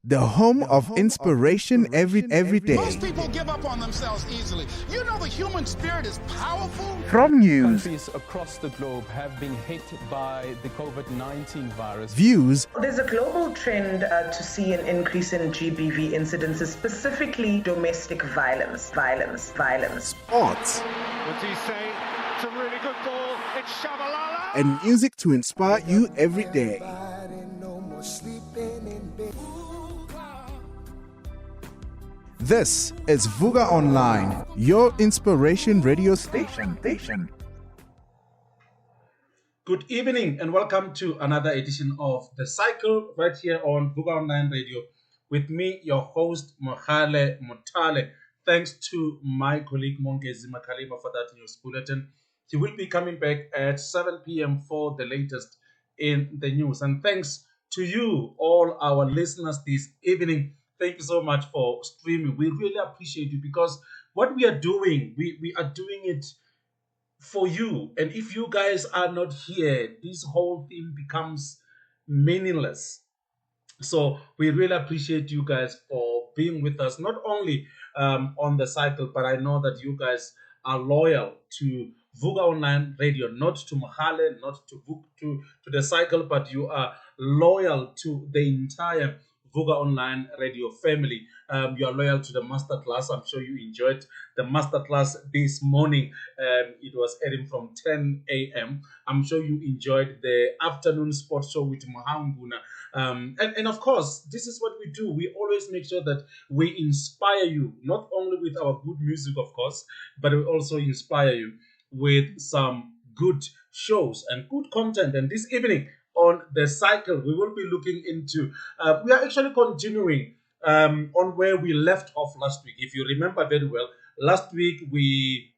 the home of inspiration every day. Most people give up on themselves easily. You know the human spirit is powerful. From news, countries across the globe have been hit by the COVID-19 virus. Views, there's a global trend to see an increase in GBV incidences, specifically domestic violence. sports, What's he say? It's a really good ball. It's Shabalala. and music to inspire you every day. This is Vuka Online, your inspiration radio station. Good evening and welcome to another edition of The Cycle right here on Vuka Online Radio with me, your host, Mogale Mothale. Thanks to my colleague, Mogale Mothale, for that news bulletin. He will be coming back at 7 p.m. for the latest in the news. And thanks to you, all our listeners this evening. Thank you so much for streaming. We really appreciate you because what we are doing, we are doing it for you. And if you guys are not here, this whole thing becomes meaningless. So we really appreciate you guys for being with us, not only on the cycle, but I know that you guys are loyal to Vuka Online Radio, not to Mogale, not to the cycle, but you are loyal to the entire Vuka Online Radio family. You are loyal to the masterclass. I'm sure you enjoyed the masterclass this morning. It was airing from 10 a.m. I'm sure you enjoyed the afternoon sports show with Mahanguna. And of course, this is what we do. We always make sure that we inspire you, not only with our good music, of course, but we also inspire you with some good shows and good content. And this evening, on the cycle, we will be looking into, we are actually continuing on where we left off last week. If you remember very well, last week we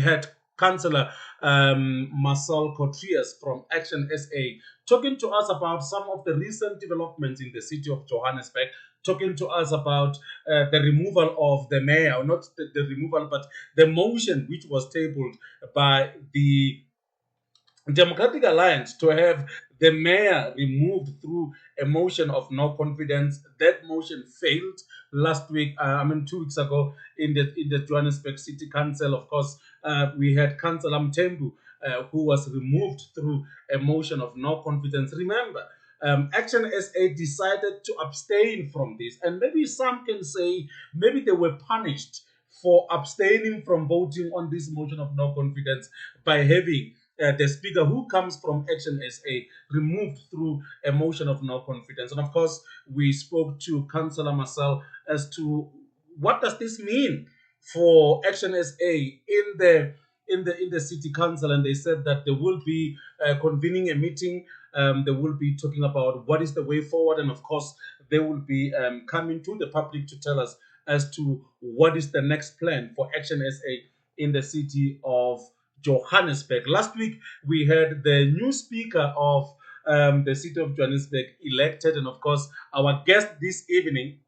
had Councillor Marcel Cotrias from Action SA talking to us about some of the recent developments in the city of Johannesburg, talking to us about the removal of the mayor, or not the removal, but the motion which was tabled by the Democratic Alliance to have the mayor removed through a motion of no confidence. That motion failed last week, 2 weeks ago in the Johannesburg City Council. Of course, we had Councillor Mthembu, who was removed through a motion of no confidence. Remember, Action SA decided to abstain from this. And maybe some can say maybe they were punished for abstaining from voting on this motion of no confidence by having the speaker who comes from Action SA removed through a motion of no confidence. And of course, we spoke to Councillor Marcel as to what does this mean for Action SA in the city council, and they said that they will be convening a meeting. They will be talking about what is the way forward, and of course, they will be coming to the public to tell us as to what is the next plan for Action SA in the city of Johannesburg. Last week, we had the new speaker of the city of Johannesburg elected, and of course, our guest this evening,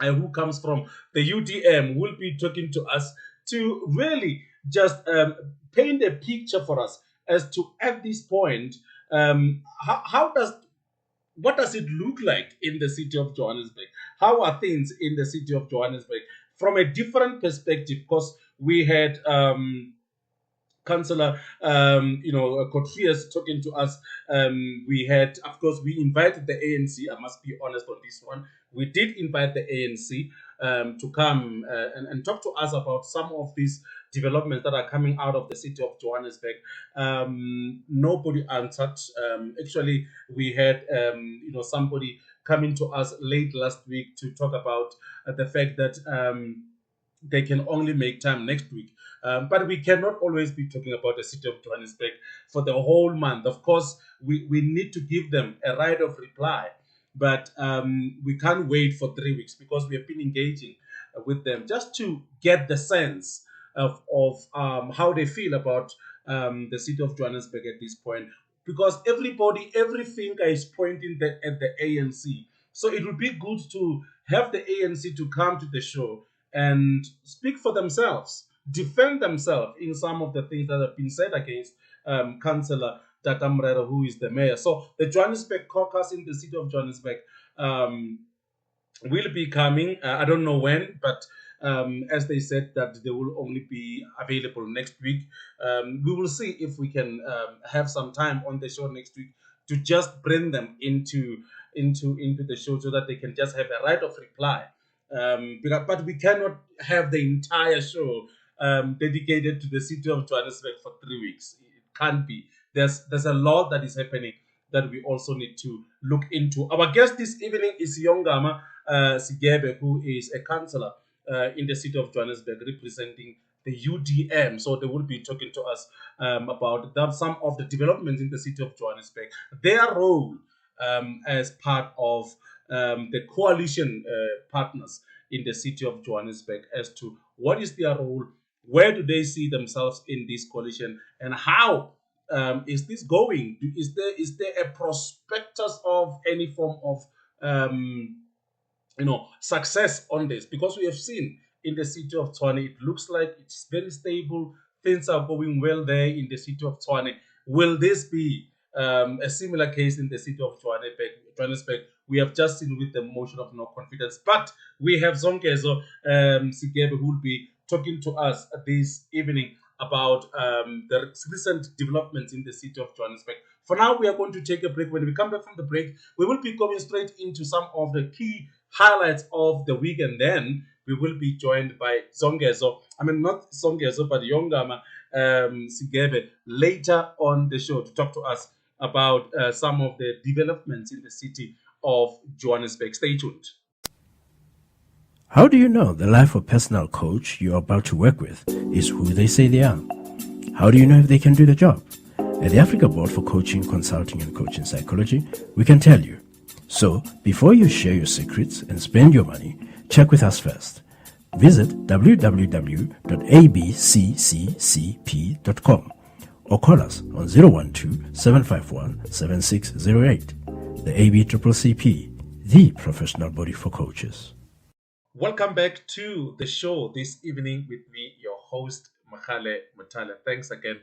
who comes from the UDM, will be talking to us to really just paint a picture for us as to, at this point, what does it look like in the city of Johannesburg? How are things in the city of Johannesburg from a different perspective? Because we had Councillor, Cotrias talking to us. We had, of course, we invited the ANC. I must be honest on this one. We did invite the ANC to come and talk to us about some of these developments that are coming out of the city of Johannesburg. Nobody answered. Actually, we had somebody coming to us late last week to talk about the fact that they can only make time next week. But we cannot always be talking about the city of Johannesburg for the whole month. Of course, we need to give them a right of reply, but we can't wait for 3 weeks because we have been engaging with them just to get the sense of how they feel about the city of Johannesburg at this point. Because every finger is pointing at the ANC. So it would be good to have the ANC to come to the show and speak for themselves, defend themselves in some of the things that have been said against Councillor Tatamrero, who is the mayor. So the Johannesburg caucus in the city of Johannesburg will be coming. I don't know when, but as they said that they will only be available next week. We will see if we can have some time on the show next week to just bring them into the show so that they can just have a right of reply. But we cannot have the entire show dedicated to the city of Johannesburg for 3 weeks. It can't be. There's a lot that is happening that we also need to look into. Our guest this evening is Yongama Zigebe, who is a councillor in the city of Johannesburg representing the UDM. So they will be talking to us about some of the developments in the city of Johannesburg, their role as part of the coalition partners in the city of Johannesburg as to what is their role, where do they see themselves in this coalition, and how is this going? Is there a prospectus of any form of success on this? Because we have seen in the city of Tshwane, it looks like it's very stable. Things are going well there in the city of Tshwane. Will this be a similar case in the city of Johannesburg? We have just seen with the motion of no confidence, but we have Zongezo Zigebe who will be talking to us this evening about the recent developments in the city of Johannesburg. For now, we are going to take a break. When we come back from the break, we will be going straight into some of the key highlights of the week, and then we will be joined by Zongezo. I mean, not Zongezo, but Yongama Zigebe later on the show to talk to us about some of the developments in the city of Johannesburg. Stay tuned. How do you know the life of personal coach you're about to work with is who they say they are? How do you know if they can do the job? At the Africa Board for Coaching, Consulting and Coaching Psychology, we can tell you. So, before you share your secrets and spend your money, check with us first. Visit www.abccccp.com or call us on 012-751-7608. The ABCCP, the professional body for coaches. Welcome back to the show this evening with me, your host, Mogale Mothale. Thanks again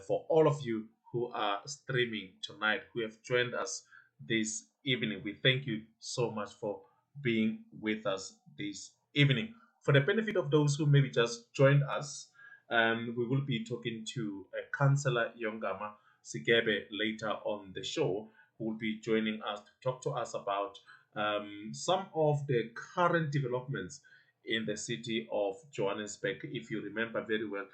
for all of you who are streaming tonight, who have joined us this evening. We thank you so much for being with us this evening. For the benefit of those who maybe just joined us, we will be talking to Councillor Yongama Zigebe later on the show, who will be joining us to talk to us about some of the current developments in the city of Johannesburg. If you remember very well,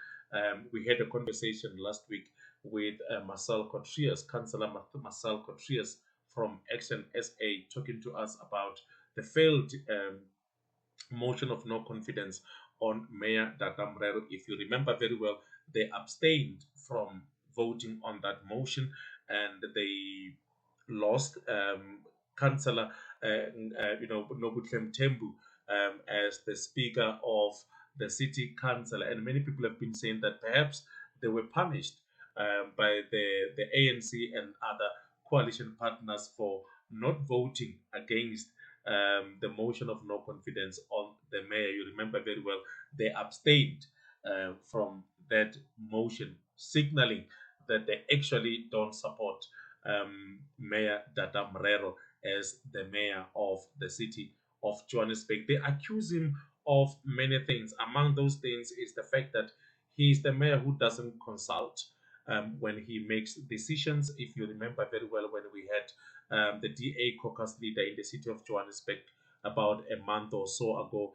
we had a conversation last week with Marcel Cotrias, Councillor Marcel Cotrias from Action SA, talking to us about the failed motion of no confidence on Mayor Dada Mrero. If you remember very well, they abstained from voting on that motion and they lost Councillor Nobutlem Tembu as the Speaker of the City Council. And many people have been saying that perhaps they were punished by the ANC and other coalition partners for not voting against the motion of no confidence on the mayor. You remember very well, they abstained from that motion, signaling that they actually don't support Mayor Dada Mrero as the mayor of the city of Johannesburg. They accuse him of many things. Among those things is the fact that he is the mayor who doesn't consult when he makes decisions. If you remember very well, when we had the DA caucus leader in the city of Johannesburg about a month or so ago,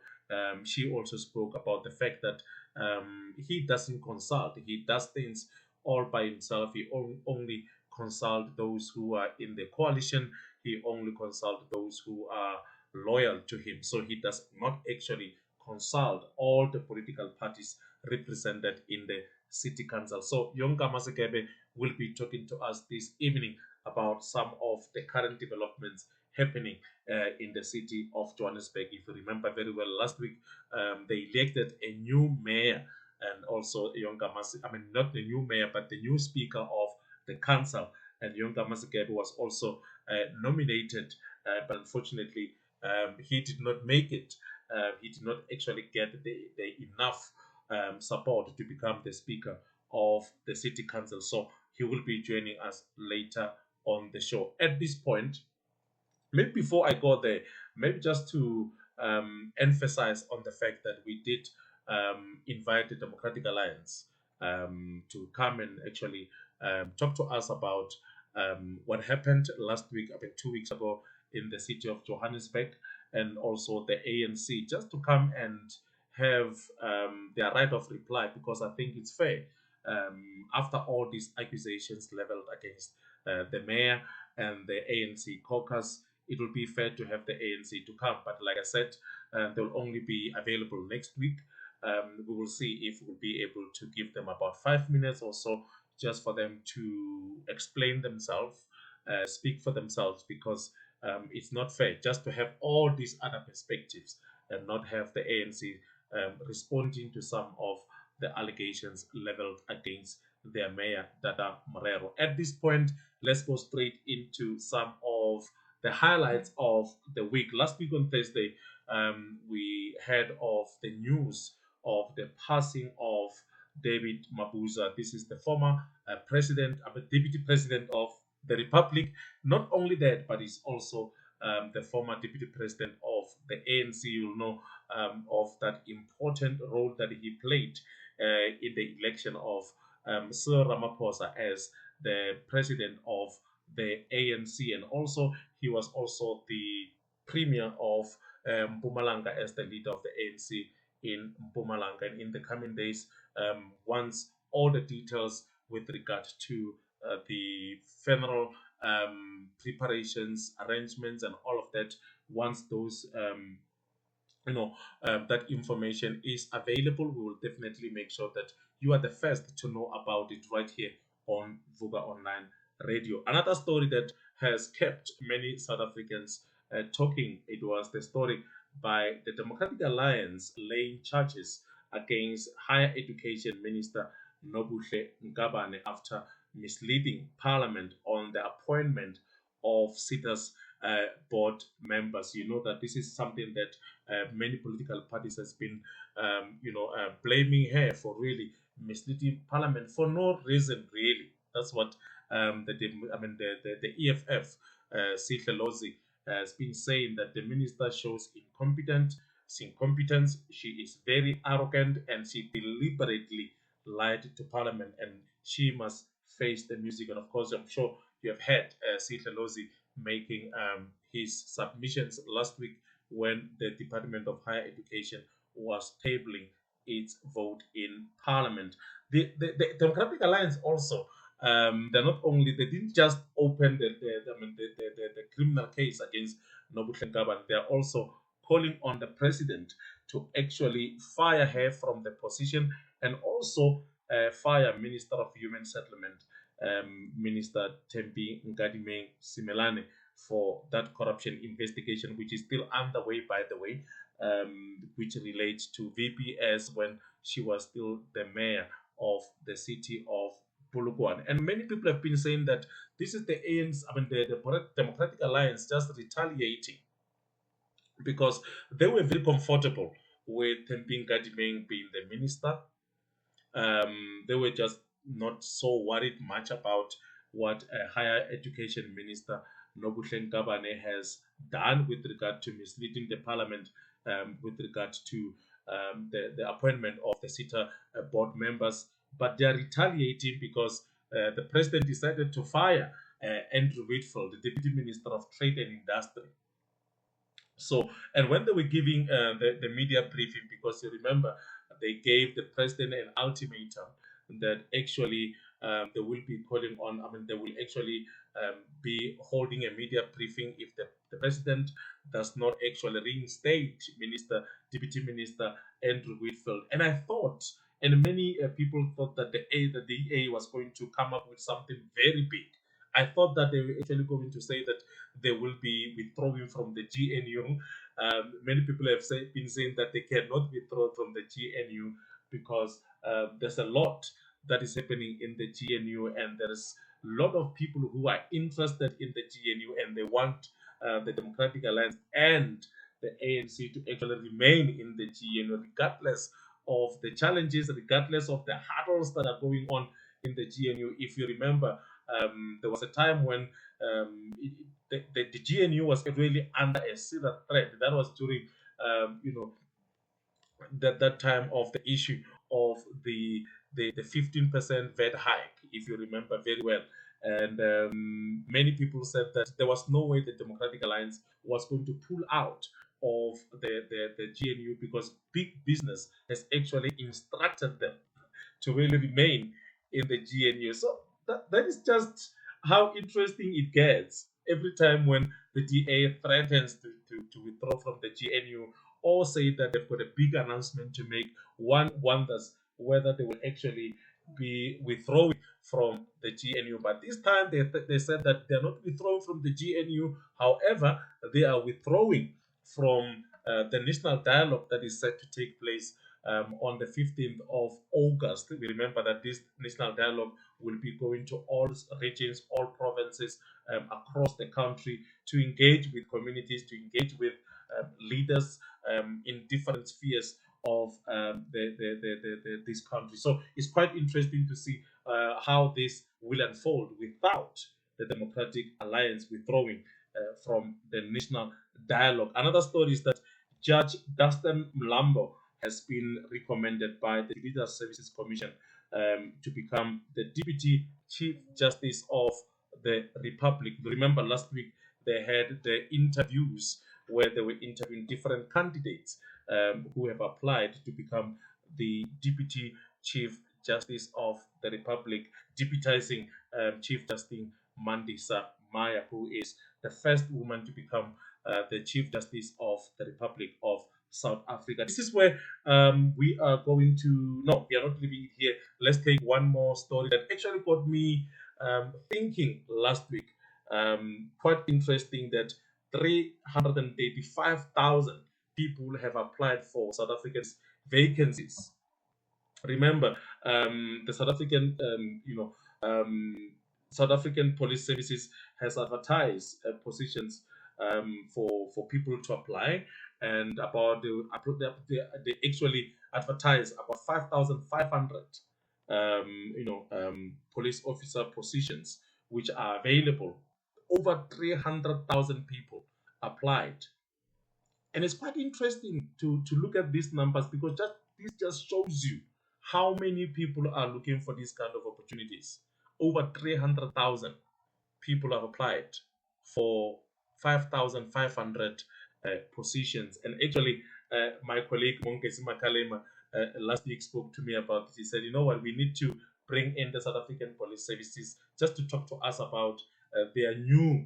she also spoke about the fact that he doesn't consult. He does things all by himself. He only consult those who are in the coalition. He only consult those who are loyal to him. So he does not actually consult all the political parties represented in the city council. So Yongama Zigebe will be talking to us this evening about some of the current developments happening in the city of Johannesburg. If you remember very well, last week they elected a new mayor, and also not the new mayor, but the new speaker of the council. And Yongama Zigebe was also nominated, but unfortunately he did not make it. He did not actually get the enough support to become the speaker of the city council. So he will be joining us later on the show. At this point, maybe before I go there, maybe just to emphasize on the fact that we did invite the Democratic Alliance to come and actually talk to us about what happened last week, I mean 2 weeks ago, in the city of Johannesburg, and also the ANC, just to come and have their right of reply, because I think it's fair. After all these accusations leveled against the mayor and the ANC caucus, it will be fair to have the ANC to come. But like I said, they'll only be available next week. We will see if we'll be able to give them about 5 minutes or so, just for them to explain themselves, speak for themselves, because it's not fair just to have all these other perspectives and not have the ANC responding to some of the allegations leveled against their mayor, Dada Morero. At this point, let's go straight into some of the highlights of the week. Last week on Thursday, we heard of the news of the passing of David Mabuza. This is the former president, deputy president of the Republic. Not only that, but he's also the former deputy president of the ANC. You'll know of that important role that he played in the election of Cyril Ramaphosa as the president of the ANC, and also he was also the premier of Mpumalanga as the leader of the ANC in Mpumalanga. And in the coming days, once all the details with regard to the funeral preparations, arrangements, and all of that, once those that information is available, we will definitely make sure that you are the first to know about it right here on Vuka Online Radio. Another story that has kept many South Africans talking, it was the story by the Democratic Alliance laying charges against Higher Education Minister Nobuhle Ngabane after misleading Parliament on the appointment of SITA's board members. You know that this is something that many political parties has been, blaming her for really misleading Parliament for no reason, really. That's what the EFF, Sihle Lozi, has been saying, that the minister shows incompetence. She is very arrogant, and she deliberately lied to Parliament, and she must face the music. And of course, I'm sure you have heard Sihle Lozi making his submissions last week when the Department of Higher Education was tabling its vote in Parliament. The Democratic Alliance also, they didn't just open the criminal case against Nobuhle Ngabane. They are also calling on the president to actually fire her from the position, and also fire Minister of Human Settlement, Minister Tembi Ngadimeng Simelane, for that corruption investigation, which is still underway, by the way, which relates to VPS when she was still the mayor of the city of Polokwane. And many people have been saying that this is the ANC, the Democratic Alliance, just retaliating, because they were very comfortable with Tembi Ngadimeng being the minister. They were just not so worried much about what a higher education minister Nobuhle Ngabane has done with regard to misleading the Parliament, with regard to the appointment of the SITA board members. But they are retaliating because the president decided to fire Andrew Whitfield, the Deputy Minister of Trade and Industry. So, and when they were giving the media briefing, because you remember, they gave the president an ultimatum that actually they will be calling on, they will actually be holding a media briefing if the president does not actually reinstate Deputy Minister Andrew Whitfield. And I thought, and many people thought that the DA was going to come up with something very big. I thought that they were actually going to say that they will be withdrawing from the GNU. Many people have been saying that they cannot withdraw from the GNU because there's a lot that is happening in the GNU, and there's a lot of people who are interested in the GNU, and they want the Democratic Alliance and the ANC to actually remain in the GNU, regardless of the challenges, regardless of the hurdles that are going on in the GNU. If you remember, there was a time when the GNU was really under a serious threat. That was during that time of the issue of the 15% VAT hike, if you remember very well. And many people said that there was no way the Democratic Alliance was going to pull out of the GNU because big business has actually instructed them to really remain in the GNU. So that is just how interesting it gets every time when the DA threatens to withdraw from the GNU or say that they've got a big announcement to make. One wonders whether they will actually be withdrawing from the GNU. But this time they said that they're not withdrawing from the GNU. However, they are withdrawing from the national dialogue that is set to take place on the 15th of August. We remember that this national dialogue will be going to all regions, all provinces across the country to engage with communities, to engage with leaders in different spheres of this country. So it's quite interesting to see how this will unfold without the Democratic Alliance withdrawing from the national dialogue. Another story is that Judge Dustin Mlambo has been recommended by the Judicial Services Commission to become the Deputy Chief Justice of the Republic. Remember last week they had the interviews where they were interviewing different candidates who have applied to become the Deputy Chief Justice of the Republic, deputizing Chief Justice Mandisa Maya, who is the first woman to become the Chief Justice of the Republic of South Africa. This is where we are going to... No, we are not leaving it here. Let's take one more story that actually got me thinking last week. Quite interesting that 385,000 people have applied for South Africa's vacancies. Remember, the South African, South African Police Services has advertised positions for people to apply, and about they actually advertise about 5,500 police officer positions which are available. Over 300,000 people applied, and it's quite interesting to look at these numbers because this just shows you how many people are looking for these kind of opportunities. Over 300,000 people have applied for 5,500 positions. And actually, my colleague Mogale Mothale last week spoke to me about this. He said, you know what, we need to bring in the South African Police Services just to talk to us about their new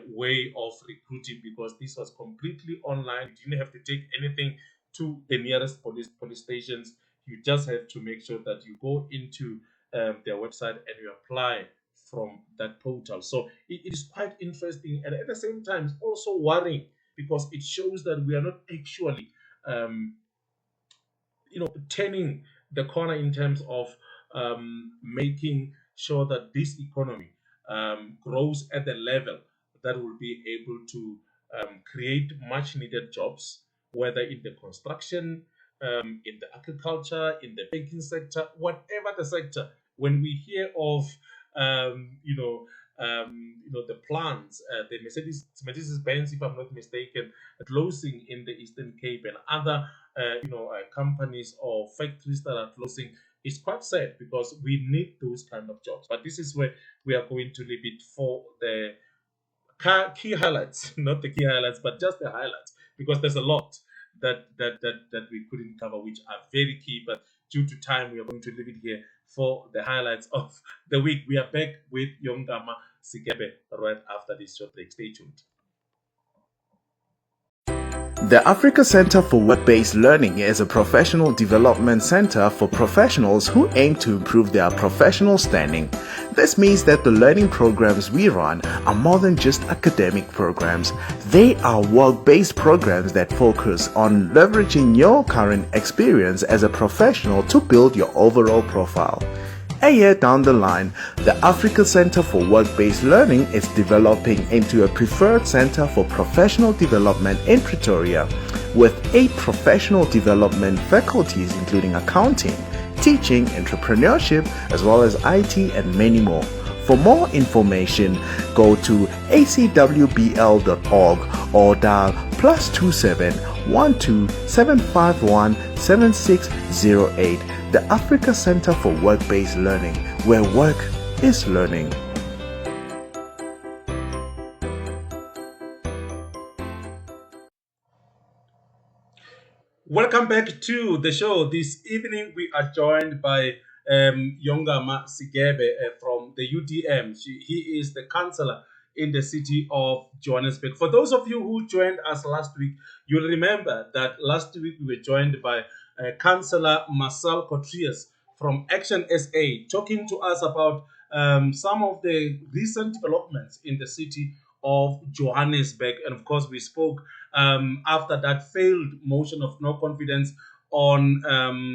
way of recruiting, because this was completely online. You didn't have to take anything to the nearest police stations. You just have to make sure that you go into their website and you apply from that portal. So it is quite interesting, and at the same time it's also worrying because it shows that we are not actually turning the corner in terms of making sure that this economy grows at the level that will be able to create much needed jobs, whether in the construction, in the agriculture, in the banking sector, whatever the sector. When we hear of the plants, the Mercedes-Benz, if I'm not mistaken, closing in the Eastern Cape, and other companies or factories that are closing, it's quite sad because we need those kind of jobs. But this is where we are going to leave it for the key highlights, not the key highlights, but just the highlights, because there's a lot that we couldn't cover, which are very key. But due to time, we are going to leave it here for the highlights of the week. We are back with Yongama Zigebe right after this short break. Stay tuned. The Africa Center for Work-Based Learning is a professional development center for professionals who aim to improve their professional standing. This means that the learning programs we run are more than just academic programs. They are work-based programs that focus on leveraging your current experience as a professional to build your overall profile. A year down the line, the Africa Center for Work-Based Learning is developing into a preferred center for professional development in Pretoria, with 8 professional development faculties including accounting, teaching, entrepreneurship, as well as IT and many more. For more information, go to acwbl.org or dial +27 12 751 7608. The Africa Center for Work-Based Learning, where work is learning. Welcome back to the show. This evening we are joined by Yongama Zigebe from the UDM. He is the councillor in the city of Johannesburg. For those of you who joined us last week, you'll remember that last week we were joined by Councillor Marcel Cotrius from Action SA, talking to us about some of the recent developments in the city of Johannesburg. And of course, we spoke after that failed motion of no confidence on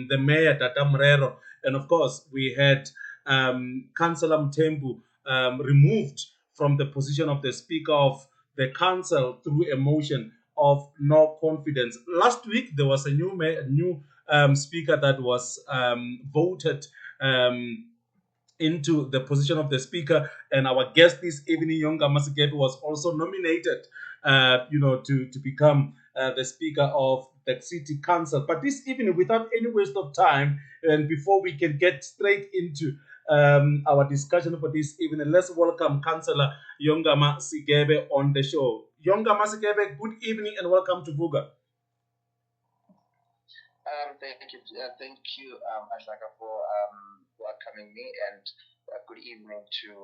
the mayor, Tata Mrero. And of course, we had Councillor Mthembu removed from the position of the Speaker of the Council through a motion of no confidence. Last week, there was a new Speaker that was voted into the position of the Speaker, and our guest this evening, Yongama Zigebe, was also nominated, to become the Speaker of the City Council. But this evening, without any waste of time, and before we can get straight into our discussion for this evening, let's welcome Councillor Yongama Zigebe on the show. Yongama Zigebe, good evening and welcome to Vuka. Thank you, Ashaka, for welcoming me, and good evening to you,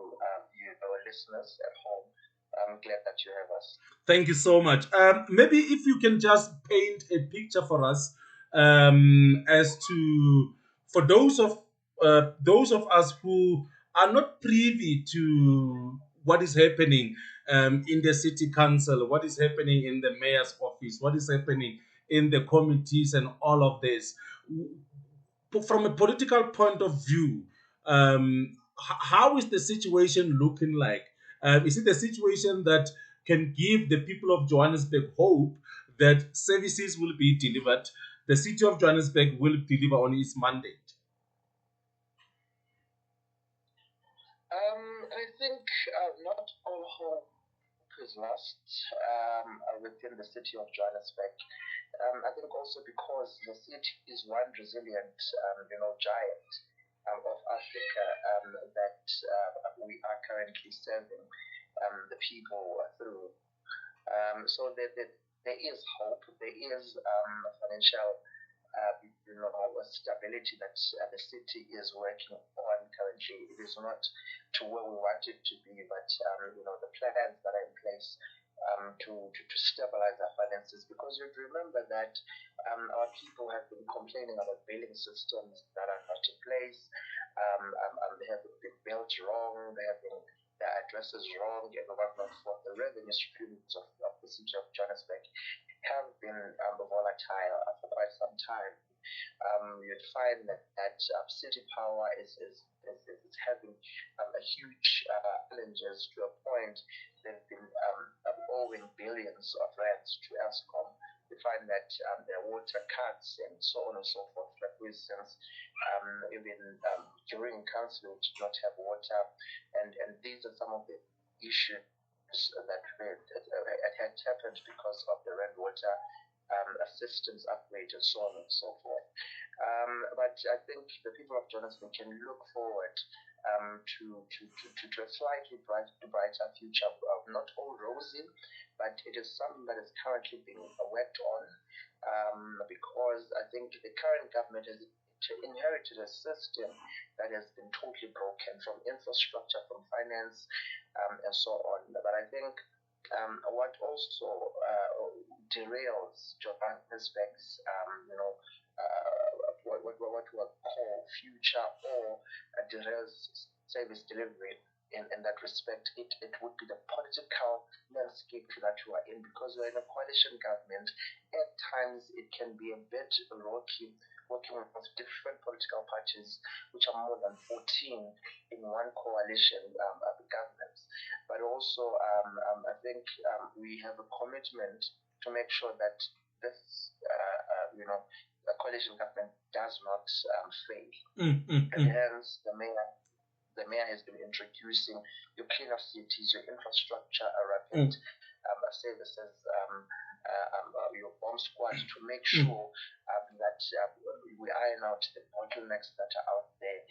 our listeners at home. I'm glad that you have us. Thank you so much. Maybe if you can just paint a picture for us as to, for those of us who are not privy to what is happening in the city council, what is happening in the mayor's office, what is happening in the committees and all of this. From a political point of view, how is the situation looking like? Is it a situation that can give the people of Johannesburg hope that services will be delivered? The City of Johannesburg will deliver on its mandate? I think not all hope is lost within the City of Johannesburg. I think also because the city is one resilient, giant of Africa that we are currently serving the people through. So there is hope. There is financial, stability that the city is working on currently. It is not to where we want it to be, but the plans that are in place to stabilize our finances, because you remember that our people have been complaining about billing systems that are not in place. They have been built wrong. They have been their addresses wrong and whatnot. For the revenue streams of the city of Johannesburg have been volatile for quite some time. You'd find that city power is having a huge challenges to a point. They've been owing billions of rands to Eskom. We find that there are water cuts and so on and so forth. Like for instance, even during council, we did not have water, and these are some of the issues that had happened because of the rand water systems upgrade and so on and so forth. But I think the people of Johannesburg can look forward to a slightly brighter future. Not all rosy, but it is something that is currently being worked on, because I think the current government has inherited a system that has been totally broken, from infrastructure, from finance, and so on. But I think what also derails Johannesburg's, what we call future, or derails service delivery in that respect, it would be the political landscape that we are in, because we're in a coalition government. At times it can be a bit rocky working with different political parties, which are more than 14 in one coalition government. But also I think we have a commitment to make sure that this the coalition government does not fail. And hence the mayor the mayor has been introducing your cleaner cities, your infrastructure, rapid services, your bomb squad to make sure that we iron out the bottlenecks that are out there.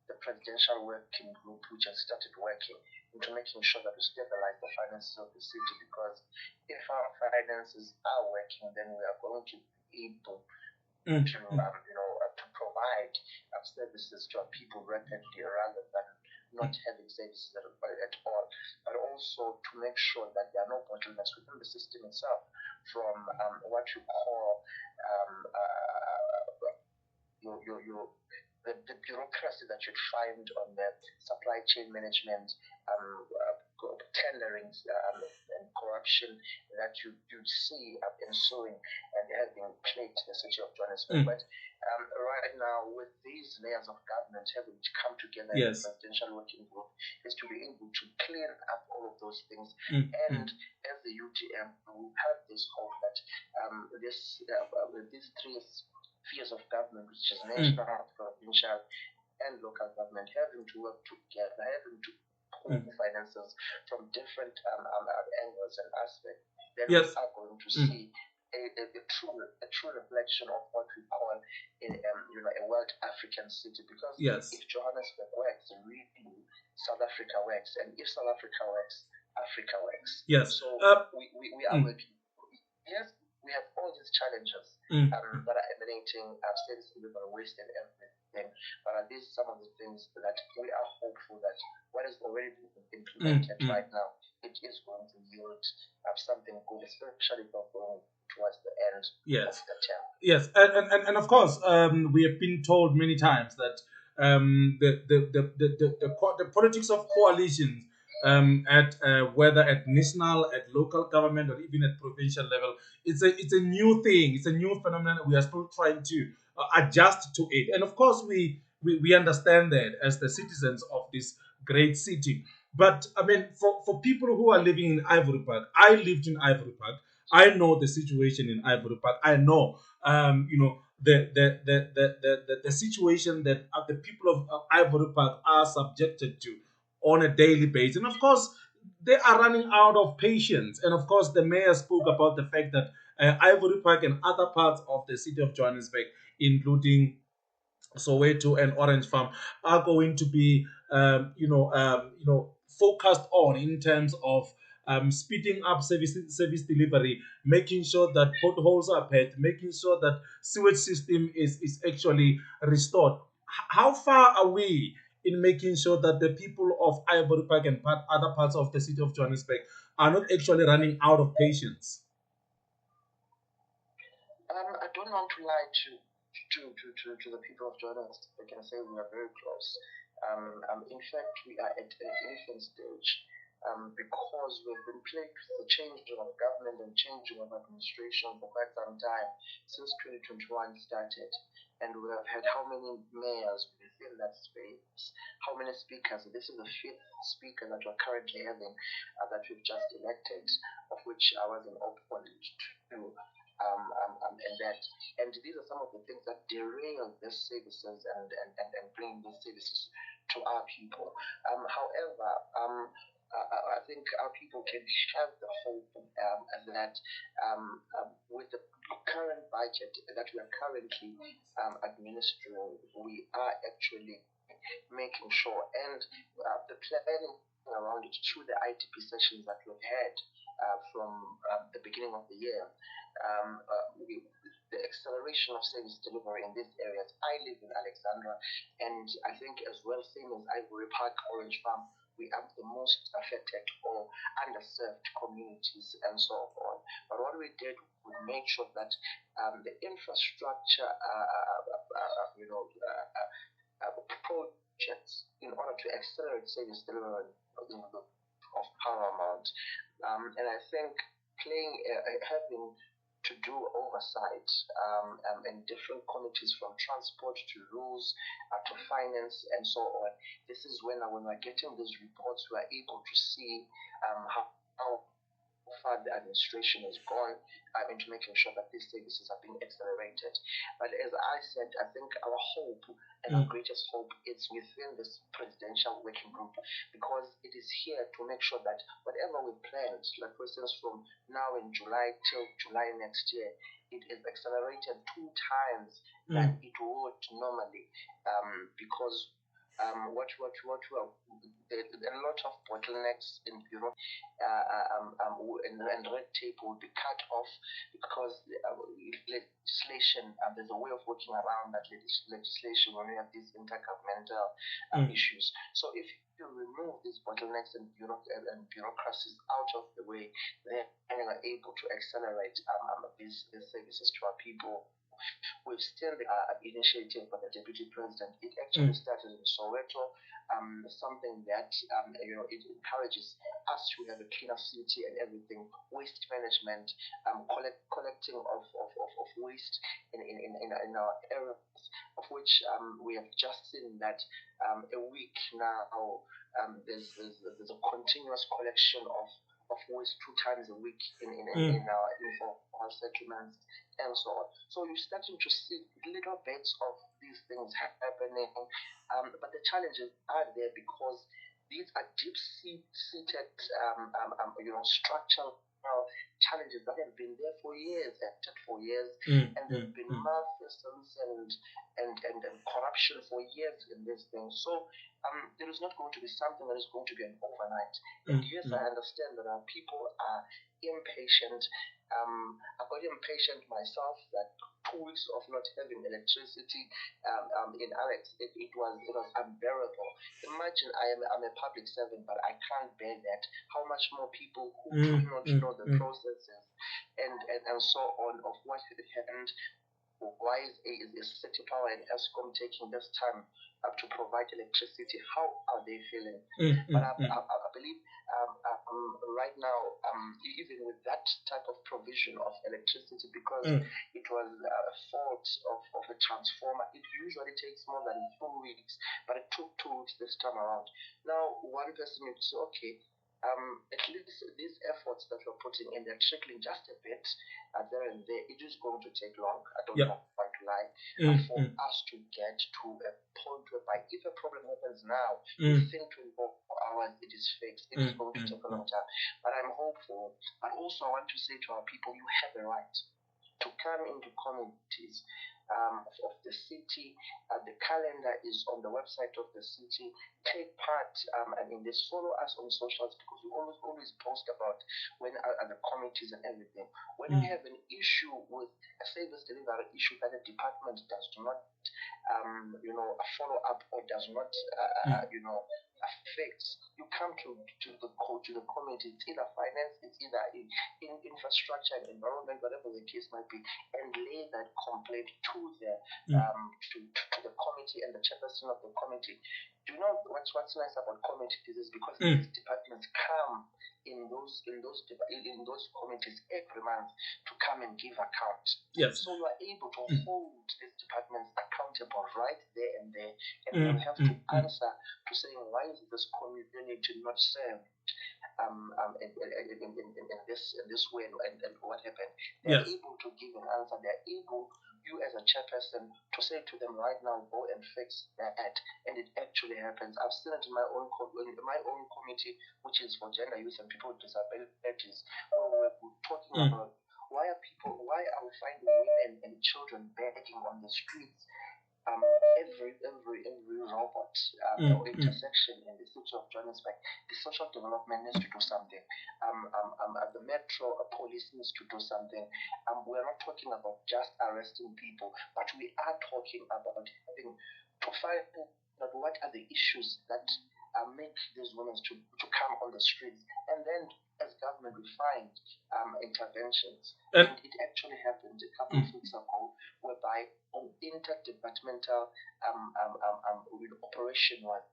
The presidential working group, which has started working into making sure that we stabilize the finances of the city, because if our finances are working, then we are going to be able to provide services to our people rapidly rather than not having services at all, but also to make sure that there are no bottlenecks within the system itself, from what you call the bureaucracy that you'd find on the supply chain management, tendering, and corruption that you'd see ensuing and having plagued the city of Johannesburg. But right now, with these layers of government having to come together in the presidential working group, is to be able to clean up all of those things. And as the UDM, we have this hope that these three spheres of government, which is national, provincial, and local government, having to work together, having to pool finances from different angles and aspects, then we are going to see a true reflection of what we call a world African city. Because if Johannesburg works, really South Africa works, and if South Africa works, Africa works. So we are working. Yes, we have all these challenges that are emanating service delivery, waste, and everything. But are these some of the things that we are hopeful that what is already being implemented right now, it is going to yield something good, especially for going towards the end of the term. Yes, and of course, we have been told many times that the politics of coalitions, at whether at national, at local government, or even at provincial level, it's a new thing. It's a new phenomenon. We are still trying to adjust to it, and of course, we understand that as the citizens of this great city. But I mean, for people who are living in Ivory Park, I lived in Ivory Park. I know the situation in Ivory Park. I know, the situation that the people of Ivory Park are subjected to on a daily basis. And of course, they are running out of patience. And of course, the mayor spoke about the fact that Ivory Park and other parts of the city of Johannesburg, including Soweto and Orange Farm, are going to be, focused on in terms of speeding up service delivery, making sure that potholes are patched, making sure that sewage system is actually restored. How far are we in making sure that the people of Ivory Park and other parts of the city of Johannesburg are not actually running out of patience? I don't want to lie to the people of Johannesburg. I can say we are very close. In fact, we are at an infant stage, because we've been plagued with the changing of government and changing of administration for quite some time, since 2021 started. And we have had how many mayors within that space, how many speakers. This is the fifth speaker that we're currently having, that we've just elected, of which I was an opponent to. And these are some of the things that derail these services and bring these services to our people. However, I think our people can have the hope that with the current budget that we are currently administering, we are actually making sure, and the planning around it through the ITP sessions that we've had from the beginning of the year, the acceleration of service delivery in these areas. I live in Alexandra, and I think as well, same as Ivory Park, Orange Farm, we are the most affected or underserved communities and so on. But what we did, we made sure that the infrastructure, projects in order to accelerate service delivery of paramount. And I think having to do oversight in different committees, from transport to rules to finance and so on. This is when we're getting these reports, we're able to see how far the administration has gone into making sure that these services are being accelerated. But as I said, I think our hope and our greatest hope is within this presidential working group, because it is here to make sure that whatever we planned, like for instance from now in July till July next year, it is accelerated 2 times than it would normally, because what a lot of bottlenecks in Europe and red tape will be cut off, because legislation, there's a way of working around that legislation when we have these intergovernmental issues. So if you remove these bottlenecks and bureaucracies out of the way, then we are able to accelerate these services to our people. We've seen the initiative by the Deputy President. It actually started in Soweto, something that it encourages us to have a cleaner city and everything. Waste management, collecting of waste in our areas, of which we have just seen that a week now there's a continuous collection of waste 2 times a week in our informal settlements and so on. So you're starting to see little bits of these things happening, but the challenges are there because these are deep-seated, structural challenges that have been there for years, and there's been malfeasance and corruption for years in this thing. So there is not going to be something that is going to be an overnight. And yes, I understand that our people are impatient. I got impatient myself that 2 weeks of not having electricity in Alex, it was unbearable. Imagine I'm a public servant, but I can't bear that. How much more people who do not know the processes and so on of what happened. Why is City Power and ESCOM taking this time to provide electricity? How are they feeling? But I believe right now, even with that type of provision of electricity, because it was a fault of a transformer, it usually takes more than 4 weeks, but it took 2 weeks this time around. Now, one person would say, okay, at least these efforts that we're putting in, they're trickling just a bit there and there. It is going to take long. I don't want to lie. For us to get to a point whereby if a problem happens now, within 24 hours it is fixed. It is going to take a long time. But I'm hopeful. But also I want to say to our people, you have a right to come into communities of the city. The calendar is on the website of the city. Take part and in this, follow us on socials, because we always post about when are the committees and everything. When you have an issue with a service delivery issue that the department does not follow up or does not affect, you come to the committee. It's either finance, it's either in infrastructure and environment, whatever the case might be, and lay that complaint to the committee and the chairperson of the committee. Do you know what's nice about committees is because these departments come in those committees every month to come and give account. Yes. So you are able to hold these departments accountable right there and there, and they have to answer to saying why is this community not served in this way and what happened. They are able to give an answer. They are able, you as a chairperson, to say to them right now, go and fix that, and it actually happens. I've seen it in my own committee, which is for gender, youth, and people with disabilities, where we're talking about why are we finding women and children begging on the streets? Every robot or intersection in the city of Johannesburg, the social development needs to do something. The metro police needs to do something. We're not talking about just arresting people, but we are talking about having to find out what are the issues that make these women to come on the streets, and then as government we find interventions. And it actually happened a couple of weeks ago, whereby an interdepartmental operation was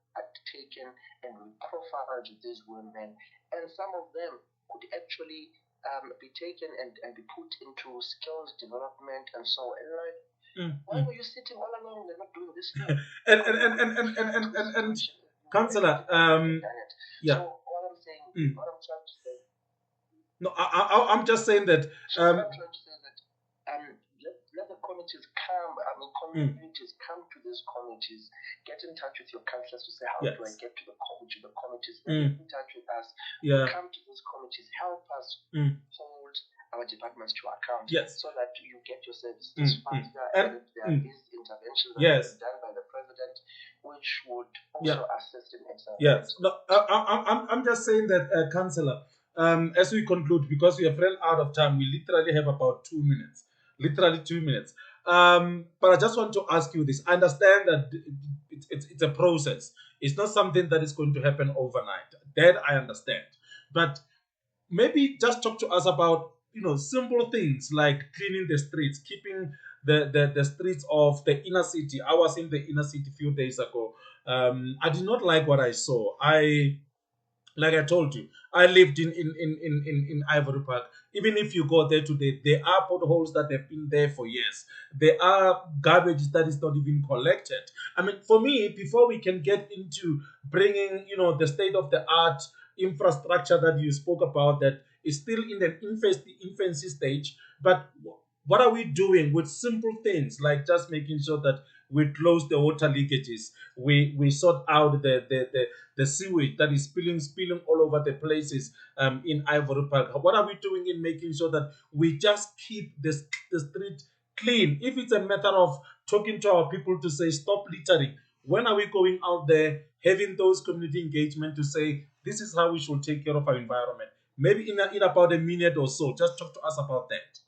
taken, and we profiled these women, and some of them could actually be taken and be put into skills development and so on. And why were you sitting all along and not doing this thing? and Councillor, So what I'm saying, what I'm trying to say, No, I'm just saying that. So what I'm trying to say is that let the committees come. I mean, communities come to these committees. Get in touch with your councillors to say, how do I get to the committees? Get in touch with us. Yeah. Come to these committees. Help us hold our departments to account. Yes. So that you get your services faster. And if there are these interventions that yes. are done by the president, which would also assist in exercise. Yes. No, I'm just saying that, Councillor. As we conclude, because we have run out of time, we literally have about 2 minutes. Literally 2 minutes. But I just want to ask you this. I understand that it's a process. It's not something that is going to happen overnight. That I understand. But maybe just talk to us about, simple things like cleaning the streets, keeping the streets of the inner city. I was in the inner city a few days ago. I did not like what I saw. Like I told you, I lived in Ivory Park. Even if you go there today, there are potholes that have been there for years. There are garbage that is not even collected. I mean, for me, before we can get into bringing, the state-of-the-art infrastructure that you spoke about, that is still in an infancy stage, but what are we doing with simple things like just making sure that we close the water leakages, we sort out the sewage that is spilling all over the places in Ivory Park? What are we doing in making sure that we just keep the street clean? If it's a matter of talking to our people to say stop littering, when are we going out there having those community engagement to say this is how we should take care of our environment? Maybe in about a minute or so, just talk to us about that.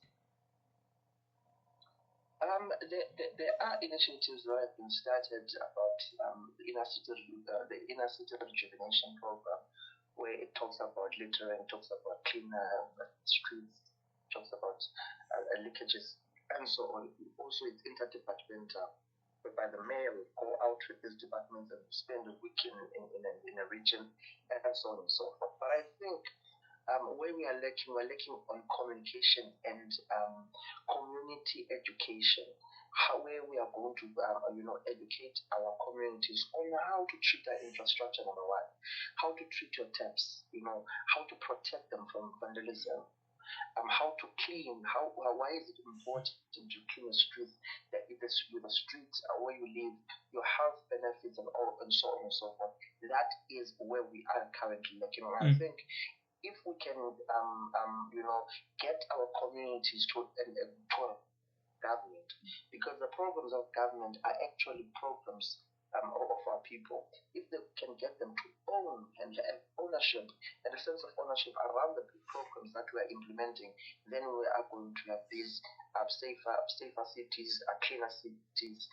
There are initiatives that have been started about the inner city rejuvenation program, where it talks about littering, talks about cleaner streets, talks about leakages, and so on. Also, it's interdepartmental, whereby the mayor will go out with his departments and spend a week in a region, and so on and so forth. But I think where we're lacking on communication and community education. Where we are going to, educate our communities on how to treat our infrastructure, number one, how to treat your taps, how to protect them from vandalism, how to clean, why is it important to clean the streets, that if the streets where you live, your health benefits and so on and so forth. That is where we are currently lacking. I think if we can, get our communities to government, because the programs of government are actually programs of our people. If they can get them to own and have ownership and a sense of ownership around the programs that we are implementing, then we are going to have these safer cities, cleaner cities,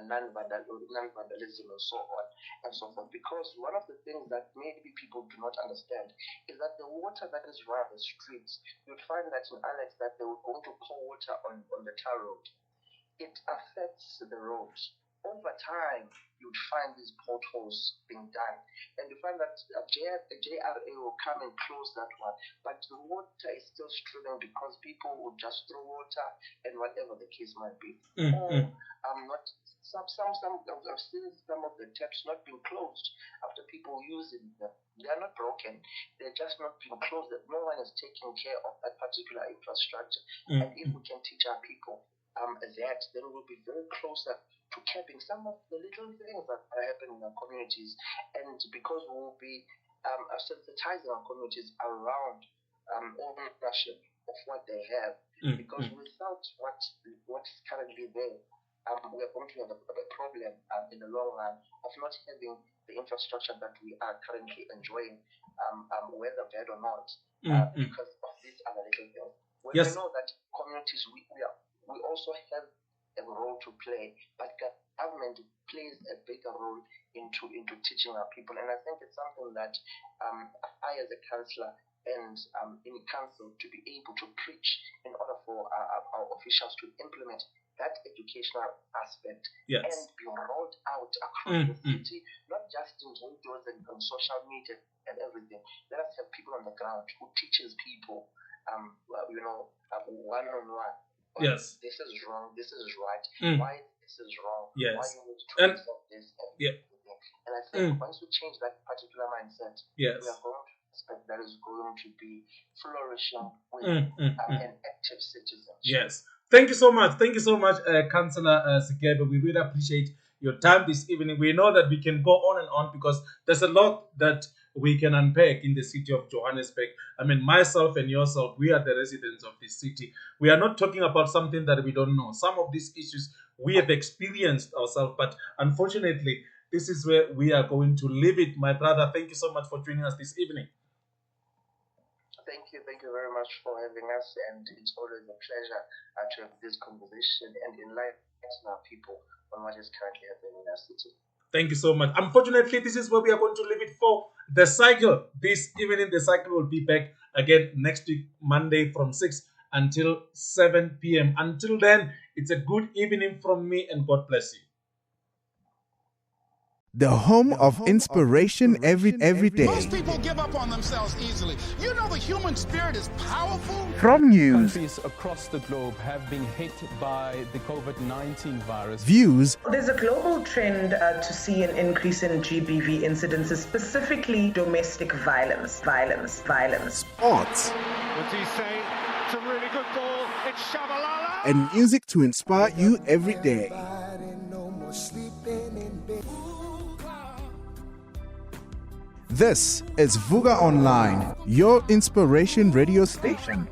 non-vandalism and so on and so forth. Because one of the things that maybe people do not understand is that the water that is running the streets, you'd find that in Alex that they were going to pour water on the tar road. It affects the roads. Over time, you'd find these potholes being done, and you find that the JRA will come and close that one, but the water is still streaming because people will just throw water and whatever the case might be. Or not. I've seen some of the taps not being closed after people using them. They are not broken. They're just not being closed. That no one is taking care of that particular infrastructure. And if we can teach our people that, then we'll be very closer to capping some of the little things that are happening in our communities, and because we will be sensitizing our communities around ownership of what they have, because without what is currently there, we are going to have a problem in the long run of not having the infrastructure that we are currently enjoying, whether bad or not, because of these other little things. We know that communities, we also have a role to play, but government plays a bigger role into teaching our people. And I think it's something that I, as a councillor and in council, to be able to preach in order for our officials to implement that educational aspect and be rolled out across the city, not just in radios and on social media and everything. Let us have people on the ground who teaches people, one-on-one. Yes. This is wrong. This is right. Why this is wrong? Yes. Why you need to resolve this? And I think once we change that particular mindset, we are going to that is going to be flourishing with an active citizenship. Yes. Thank you so much. Thank you so much, Councillor Zigebe. We really appreciate your time this evening. We know that we can go on and on because there's a lot that we can unpack in the city of Johannesburg. I mean, myself and yourself, we are the residents of this city. We are not talking about something that we don't know. Some of these issues we have experienced ourselves, but unfortunately, this is where we are going to leave it. My brother, thank you so much for joining us this evening. Thank you very much for having us, and it's always a pleasure to have this conversation and enlighten our people on what is currently happening in our city. Thank you so much. Unfortunately, this is where we are going to leave it for the cycle. This evening, the cycle will be back again next week, Monday from 6 until 7 p.m. Until then, it's a good evening from me, and God bless you. The home of inspiration every day. Most people give up on themselves easily. You know the human spirit is powerful. From news, Countries across the globe have been hit by the COVID-19 virus. views, There's a global trend to see an increase in GBV incidences, specifically domestic violence. sports, What's he saying? It's a really good ball. It's Shabalala. and music to inspire you every day. This is Vuka Online, your inspiration radio station.